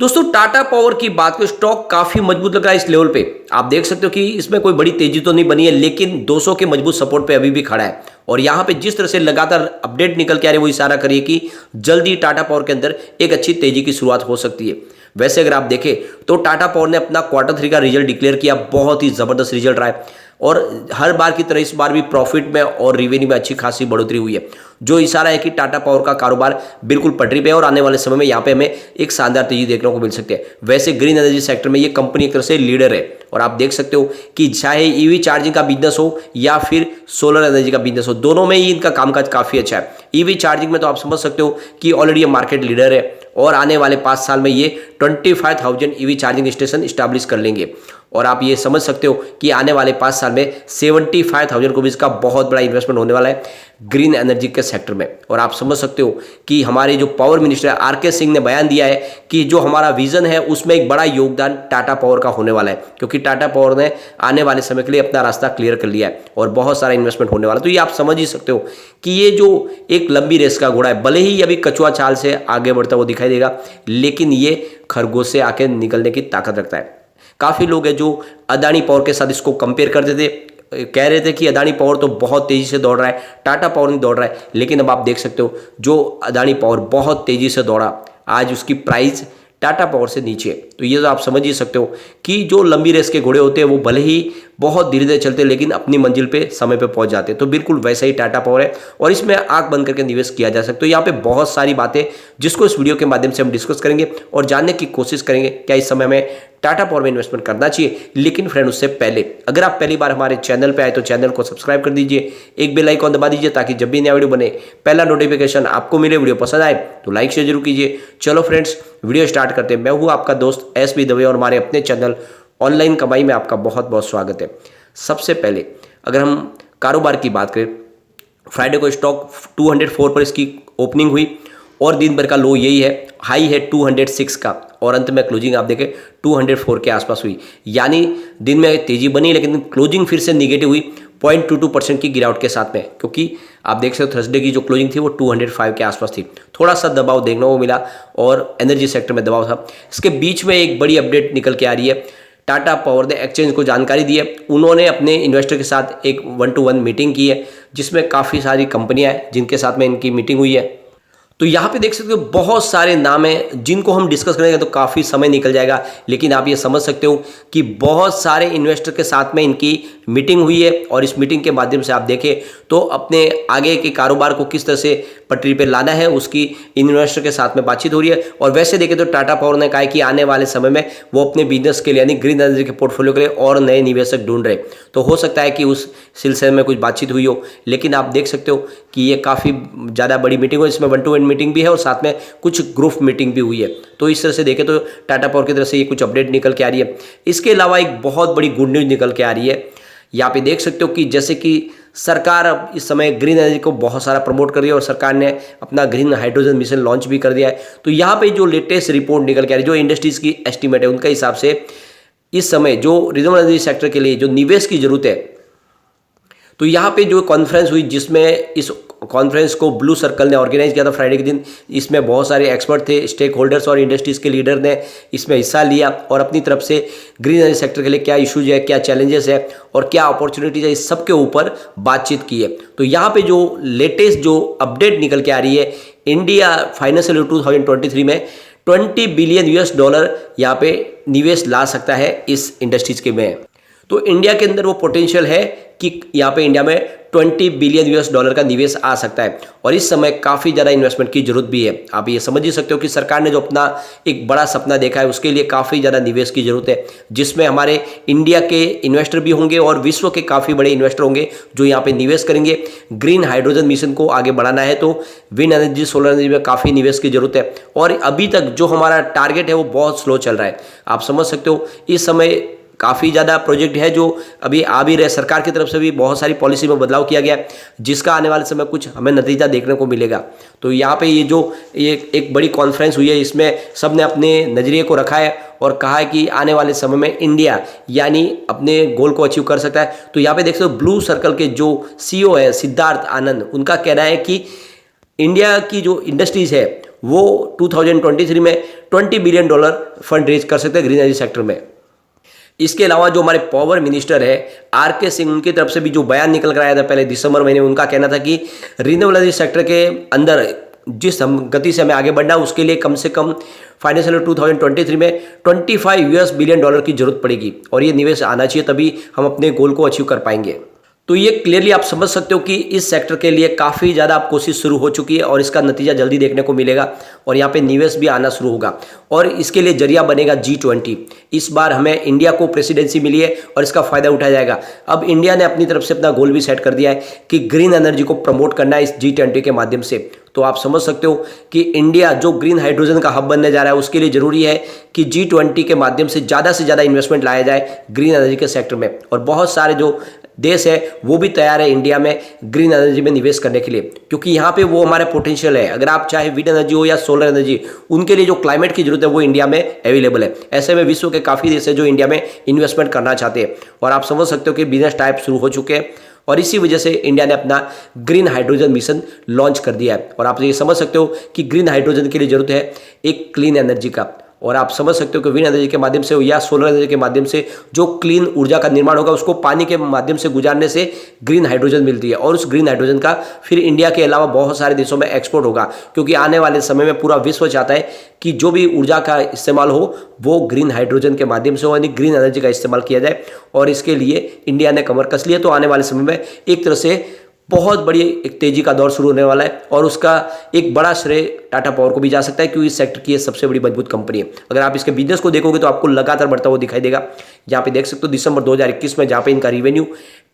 दोस्तों टाटा पावर की बात करें, स्टॉक काफी मजबूत लग रहा है इस लेवल पे। आप देख सकते हो कि इसमें कोई बड़ी तेजी तो नहीं बनी है, लेकिन 200 के मजबूत सपोर्ट पे अभी भी खड़ा है। और यहाँ पे जिस तरह से लगातार अपडेट निकल के आ रही है वो इशारा करिए कि जल्दी टाटा पावर के अंदर एक अच्छी तेजी की शुरुआत हो सकती है। वैसे अगर आप देखें तो टाटा पावर ने अपना क्वार्टर 3 का रिजल्ट डिक्लेयर किया, बहुत ही जबरदस्त रिजल्ट रहा है और हर बार की तरह इस बार भी प्रॉफिट में और रेवेन्यू में अच्छी खासी बढ़ोतरी हुई है, जो इशारा है कि टाटा पावर का कारोबार बिल्कुल पटरी पे है और आने वाले समय में यहाँ पे हमें एक शानदार तेजी देखने को मिल सकती है। वैसे ग्रीन एनर्जी सेक्टर में ये कंपनी एक तरह से लीडर है और आप देख सकते हो कि चाहे ईवी चार्जिंग का बिजनेस हो या फिर सोलर एनर्जी का बिजनेस हो, दोनों में ही इनका कामकाज काफी अच्छा है। ईवी चार्जिंग में तो आप समझ सकते हो कि ऑलरेडी ये मार्केट लीडर है और आने वाले 5 साल में ये 25,000 ईवी चार्जिंग स्टेशन स्टैब्लिश कर लेंगे और आप ये समझ सकते हो कि आने वाले 5 साल में 75,000 रुपीज़ का बहुत बड़ा इन्वेस्टमेंट होने वाला है ग्रीन एनर्जी के सेक्टर में। और आप समझ सकते हो कि हमारे जो पावर मिनिस्टर है आर के सिंह ने बयान दिया है कि जो हमारा विजन है उसमें एक बड़ा योगदान टाटा पावर का होने वाला है, क्योंकि टाटा पावर ने आने वाले समय के लिए अपना रास्ता क्लियर कर लिया है और बहुत सारा इन्वेस्टमेंट होने वाला है। तो ये आप समझ ही सकते हो कि ये जो एक लंबी रेस का घोड़ा है, भले ही अभी कछुआ चाल से आगे बढ़ता हुआ दिखाई देगा, लेकिन ये खरगोश से आके निकलने की ताकत रखता है। काफ़ी लोग हैं जो अदानी पावर के साथ इसको कंपेयर करते थे, कह रहे थे कि अदानी पावर तो बहुत तेज़ी से दौड़ रहा है, टाटा पावर नहीं दौड़ रहा है, लेकिन अब आप देख सकते हो जो अदानी पावर बहुत तेज़ी से दौड़ा, आज उसकी प्राइस टाटा पावर से नीचे है। तो ये तो आप समझ ही सकते हो कि जो लंबी रेस के घोड़े होते हैं वो भले ही बहुत धीरे धीरे चलते हैं लेकिन अपनी मंजिल पे समय पे पहुंच जाते हैं। तो बिल्कुल वैसा ही टाटा पावर है और इसमें आंख बंद करके निवेश किया जा सकता है। तो यहाँ पे बहुत सारी बातें जिसको इस वीडियो के माध्यम से हम डिस्कस करेंगे और जानने की कोशिश करेंगे क्या इस समय में टाटा पावर में इन्वेस्टमेंट करना चाहिए। लेकिन फ्रेंड उससे पहले अगर आप पहली बार हमारे चैनल पे आए तो चैनल को सब्सक्राइब कर दीजिए, एक बेल आइकॉन दबा दीजिए ताकि जब भी नया वीडियो बने पहला नोटिफिकेशन आपको मिले। वीडियो पसंद आए तो लाइक शेयर जरूर कीजिए। चलो फ्रेंड्स वीडियो स्टार्ट करते हैं। मैं हूँ आपका दोस्त एसबी दवे और हमारे अपने चैनल ऑनलाइन कमाई में आपका बहुत बहुत स्वागत है। सबसे पहले अगर हम कारोबार की बात करें, फ्राइडे को स्टॉक 204 पर इसकी ओपनिंग हुई और दिन भर का लो यही है, हाई है 206 का और अंत में क्लोजिंग आप देखें 204 के आसपास हुई। यानी दिन में तेजी बनी लेकिन क्लोजिंग फिर से निगेटिव हुई 0.22% की गिरावट के साथ में, क्योंकि आप देख सकते हो थर्सडे की जो क्लोजिंग थी वो 205 के आसपास थी। थोड़ा सा दबाव देखने को मिला और एनर्जी सेक्टर में दबाव था। इसके बीच में एक बड़ी अपडेट निकल के आ रही है। टाटा पावर ने एक्सचेंज को जानकारी दी है, उन्होंने अपने इन्वेस्टर के साथ एक 1-to-1 मीटिंग की है जिसमें काफ़ी सारी कंपनियां हैं जिनके साथ में इनकी मीटिंग हुई है। तो यहाँ पे देख सकते हो बहुत सारे नाम हैं जिनको हम डिस्कस करेंगे तो काफ़ी समय निकल जाएगा, लेकिन आप ये समझ सकते हो कि बहुत सारे इन्वेस्टर के साथ में इनकी मीटिंग हुई है और इस मीटिंग के माध्यम से आप देखें तो अपने आगे के कारोबार को किस तरह से पटरी पे लाना है उसकी इन्वेस्टर के साथ में बातचीत हो रही है। और वैसे देखें तो टाटा पावर ने कहा है कि आने वाले समय में वो अपने बिजनेस के लिए यानी ग्रीन एनर्जी के पोर्टफोलियो के लिए और नए निवेशक ढूंढ रहे। तो हो सकता है कि उस सिलसिले में कुछ बातचीत हुई हो, लेकिन आप देख सकते हो कि ये काफ़ी ज़्यादा बड़ी मीटिंग हो, इसमें 1-to-1 मीटिंग भी है और साथ में कुछ ग्रुप मीटिंग भी हुई है। तो इस तरह से देखें तो टाटा पावर की तरफ से ये कुछ अपडेट निकल के आ रही है। इसके अलावा एक बहुत बड़ी गुड न्यूज़ निकल के आ रही है। यहाँ पे देख सकते हो कि जैसे कि सरकार अब इस समय ग्रीन एनर्जी को बहुत सारा प्रमोट कर रही है और सरकार ने अपना ग्रीन हाइड्रोजन मिशन लॉन्च भी कर दिया है। तो यहाँ पे जो लेटेस्ट रिपोर्ट निकल के आ रही है, जो इंडस्ट्रीज की एस्टीमेट है उनके हिसाब से इस समय जो रिन्यूएबल एनर्जी सेक्टर के लिए जो निवेश की जरूरत है, तो यहाँ पे जो कॉन्फ्रेंस हुई जिसमें इस कॉन्फ्रेंस को ब्लू सर्कल ने ऑर्गेनाइज किया था फ्राइडे के दिन, इसमें बहुत सारे एक्सपर्ट थे, स्टेक होल्डर्स और इंडस्ट्रीज के लीडर ने इसमें हिस्सा लिया और अपनी तरफ से ग्रीन एनर्जी सेक्टर के लिए क्या इश्यूज है, क्या चैलेंजेस है और क्या अपॉर्चुनिटीज है, इस सब के ऊपर बातचीत की है। तो यहाँ पे जो लेटेस्ट जो अपडेट निकल के आ रही है, इंडिया फाइनेंशियल ईयर 2023 में $20 बिलियन यहाँ पे निवेश ला सकता है इस इंडस्ट्रीज के में। तो इंडिया के अंदर वो पोटेंशियल है कि यहाँ पे इंडिया में $20 बिलियन का निवेश आ सकता है और इस समय काफ़ी ज़्यादा इन्वेस्टमेंट की जरूरत भी है। आप ये समझ ही सकते हो कि सरकार ने जो अपना एक बड़ा सपना देखा है उसके लिए काफ़ी ज़्यादा निवेश की जरूरत है, जिसमें हमारे इंडिया के इन्वेस्टर भी होंगे और विश्व के काफ़ी बड़े इन्वेस्टर होंगे जो यहाँ पे निवेश करेंगे। ग्रीन हाइड्रोजन मिशन को आगे बढ़ाना है तो विंड एनर्जी, सोलर एनर्जी में काफ़ी निवेश की जरूरत है और अभी तक जो हमारा टारगेट है वो बहुत स्लो चल रहा है। आप समझ सकते हो इस समय काफ़ी ज़्यादा प्रोजेक्ट है जो अभी आ भी रहे। सरकार की तरफ से भी बहुत सारी पॉलिसी में बदलाव किया गया जिसका आने वाले समय कुछ हमें नतीजा देखने को मिलेगा। तो यहाँ पे ये जो एक बड़ी कॉन्फ्रेंस हुई है इसमें सब ने अपने नज़रिए को रखा है और कहा है कि आने वाले समय में इंडिया यानी अपने गोल को अचीव कर सकता है। तो यहाँ पे देख सकते हो ब्लू सर्कल के जो CEO है सिद्धार्थ आनंद, उनका कहना है कि इंडिया की जो इंडस्ट्रीज है वो 2023 में $20 बिलियन फंड रेज कर सकते हैं ग्रीन एनर्जी सेक्टर में। इसके अलावा जो हमारे पावर मिनिस्टर है RK सिंह, उनकी तरफ से भी जो बयान निकल कर आया था पहले दिसंबर महीने, उनका कहना था कि रिन्यूएबल एनर्जी सेक्टर के अंदर जिस गति से हमें आगे बढ़ना है उसके लिए कम से कम फाइनेंशियल 2023 में $25 बिलियन की जरूरत पड़ेगी और ये निवेश आना चाहिए, तभी हम अपने गोल को अचीव कर पाएंगे। तो ये क्लियरली आप समझ सकते हो कि इस सेक्टर के लिए काफ़ी ज़्यादा आप कोशिश शुरू हो चुकी है और इसका नतीजा जल्दी देखने को मिलेगा और यहाँ पे निवेश भी आना शुरू होगा और इसके लिए जरिया बनेगा G20। इस बार हमें इंडिया को प्रेसिडेंसी मिली है और इसका फ़ायदा उठाया जाएगा। अब इंडिया ने अपनी तरफ से अपना गोल भी सेट कर दिया है कि ग्रीन एनर्जी को प्रमोट करना है इस G20 के माध्यम से। तो आप समझ सकते हो कि इंडिया जो ग्रीन हाइड्रोजन का हब बनने जा रहा है उसके लिए ज़रूरी है कि G20 के माध्यम से ज़्यादा इन्वेस्टमेंट लाया जाए ग्रीन एनर्जी के सेक्टर में। और बहुत सारे जो देश है वो भी तैयार है इंडिया में ग्रीन एनर्जी में निवेश करने के लिए, क्योंकि यहाँ पे वो हमारा पोटेंशियल है। अगर आप चाहे विंड एनर्जी हो या सोलर एनर्जी, उनके लिए जो क्लाइमेट की जरूरत है वो इंडिया में अवेलेबल है। ऐसे में विश्व के काफ़ी देश है जो इंडिया में इन्वेस्टमेंट करना चाहते हैं और आप समझ सकते हो कि बिजनेस टाइप शुरू हो चुके हैं और इसी वजह से इंडिया ने अपना ग्रीन हाइड्रोजन मिशन लॉन्च कर दिया है। और आप ये समझ सकते हो कि ग्रीन हाइड्रोजन के लिए जरूरत है एक क्लीन एनर्जी का, और आप समझ सकते हो कि विंड एनर्जी के माध्यम से या सोलर एनर्जी के माध्यम से जो क्लीन ऊर्जा का निर्माण होगा उसको पानी के माध्यम से गुजारने से ग्रीन हाइड्रोजन मिलती है और उस ग्रीन हाइड्रोजन का फिर इंडिया के अलावा बहुत सारे देशों में एक्सपोर्ट होगा, क्योंकि आने वाले समय में पूरा विश्व चाहता है कि जो भी ऊर्जा का इस्तेमाल हो वो ग्रीन हाइड्रोजन के माध्यम से हो, यानी ग्रीन एनर्जी का इस्तेमाल किया जाए। और इसके लिए इंडिया ने कमर कस लिया। तो आने वाले समय में एक तरह से बहुत बड़ी एक तेजी का दौर शुरू होने वाला है और उसका एक बड़ा श्रेय टाटा पावर को भी जा सकता है, क्योंकि इस सेक्टर की ये सबसे बड़ी मजबूत कंपनी है। अगर आप इसके बिजनेस को देखोगे तो आपको लगातार बढ़ता हुआ दिखाई देगा। यहाँ पे देख सकते हो दिसंबर 2021 में जहाँ पे इनका रेवेन्यू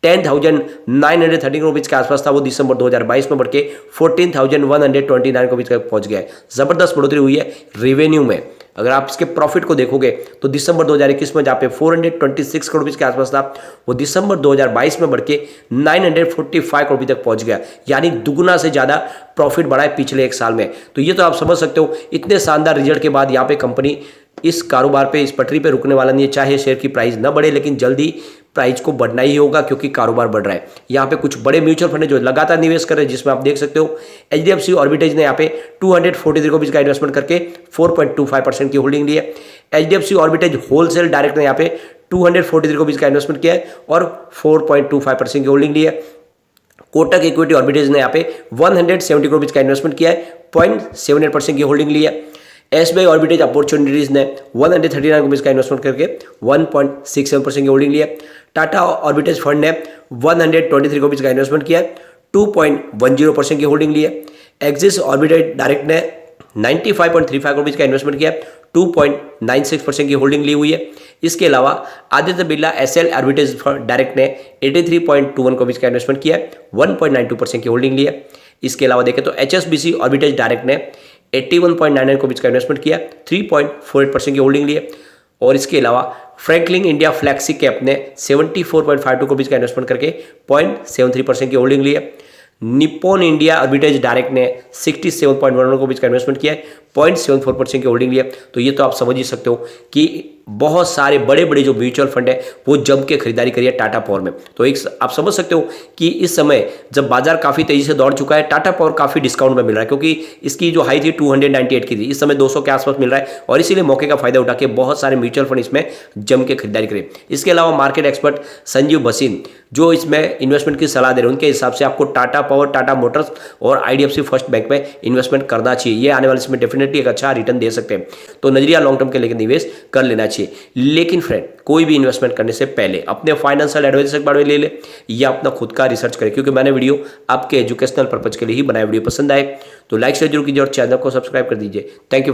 10,913 रुपीज़ के आसपास था, वो दिसंबर 2022 में बढ़ के 14,129 रुपीज़ तक पहुँच गया है। ज़बरदस्त बढ़ोतरी हुई है रेवेन्यू में। अगर आप इसके प्रॉफिट को देखोगे तो दिसंबर 2021 में जहाँ पे 426 करोड़ रुपये के आसपास था, वो दिसंबर 2022 में बढ़ के 945 करोड़ रुपये तक पहुंच गया, यानी दुगुना से ज़्यादा प्रॉफिट बढ़ा है पिछले एक साल में। तो ये तो आप समझ सकते हो इतने शानदार रिजल्ट के बाद यहाँ पे कंपनी इस कारोबार पे, इस पटरी पे रुकने वाला नहीं है। चाहे शेयर की प्राइस न बढ़े, लेकिन जल्दी प्राइस को बढ़ना ही होगा क्योंकि कारोबार बढ़ रहा है। यहाँ पे कुछ बड़े म्यूचुअल फंड जो लगातार निवेश कर रहे हैं, जिसमें आप देख सकते हो HDFC ऑर्बिटेज ने यहाँ पे 243 रुपीज़ का इन्वेस्टमेंट करके 4.25% की होल्डिंग ली है। HDFC ऑर्बिटेज होलसेल डायरेक्ट ने यहाँ पे 243 रुपीज़ का इन्वेस्टमेंट किया है और 4.25% की होल्डिंग ली है। कोटक इक्विटी ऑर्बिटेज ने यहाँ पे 170 रुपीज़ का इन्वेस्टमेंट किया है, 0.78% की होल्डिंग ली है। SBI ऑर्बिटेज अपॉर्चुनिटीज ने 139 रुपीज़ का इन्वेस्टमेंट करके 1.67% की होल्डिंग ली है। टाटा ऑर्बिटेज फंड ने 123 रुपीज़ का इन्वेस्टमेंट किया है, 2.10% की होल्डिंग ली है। एक्सिस ऑर्बिटेज डायरेक्ट ने 95.35 रुपीज़ का इन्वेस्टमेंट किया है, 2.96% की होल्डिंग ली हुई है। इसके अलावा आदित्य बिरला SL ऑर्बिटेज डायरेक्ट ने 83.21 रुपीज़ का इन्वेस्टमेंट किया है, 1.92% की होल्डिंग ली है। इसके अलावा देखें तो HSBC ऑर्बिटेज डायरेक्ट ने 81.99 रुपीज़ का इन्वेस्टमेंट किया, 3.48% की होल्डिंग ली है। और इसके अलावा फ्रैंकलिन इंडिया फ्लैक्सी कैप ने 74.52 रुपीज़ का इन्वेस्टमेंट करके 0.73% की होल्डिंग ली है। निप्पॉन इंडिया ऑर्बिटेज डायरेक्ट ने 67.11 रुपीज़ का इन्वेस्टमेंट किया है, 0.74% की होल्डिंग ली है। तो ये तो आप समझ ही सकते हो कि बहुत सारे बड़े बड़े जो म्यूचुअल फंड है वो जम के खरीदारी करी है टाटा पावर में। तो एक आप समझ सकते हो कि इस समय जब बाजार काफ़ी तेजी से दौड़ चुका है, टाटा पावर काफ़ी डिस्काउंट में मिल रहा है, क्योंकि इसकी जो हाई थी 298 की थी, इस समय 200 के आसपास मिल रहा है और इसीलिए मौके का फायदा उठा के बहुत सारे म्यूचुअल फंड इसमें जम के खरीदारी करें। इसके अलावा मार्केट एक्सपर्ट संजीव भसीन जो इसमें इन्वेस्टमेंट की सलाह दे रहे हैं, उनके हिसाब से आपको टाटा पावर, टाटा मोटर्स और IDFC फर्स्ट बैंक में इन्वेस्टमेंट करना चाहिए। ये आने वाले समय डेफिनेटली एक अच्छा रिटर्न दे सकते हैं। तो नजरिया लॉन्ग टर्म के लेकर निवेश कर लेना चाहिए। लेकिन फ्रेंड, कोई भी इन्वेस्टमेंट करने से पहले अपने फाइनेंशियल एडवाइजर से बारे में ले ले या अपना खुद का रिसर्च करें, क्योंकि मैंने वीडियो आपके एजुकेशनल पर्पज के लिए ही बनाया। वीडियो पसंद आए तो लाइक शेयर जरूर कीजिए और चैनल को सब्सक्राइब कर दीजिए। Thank you.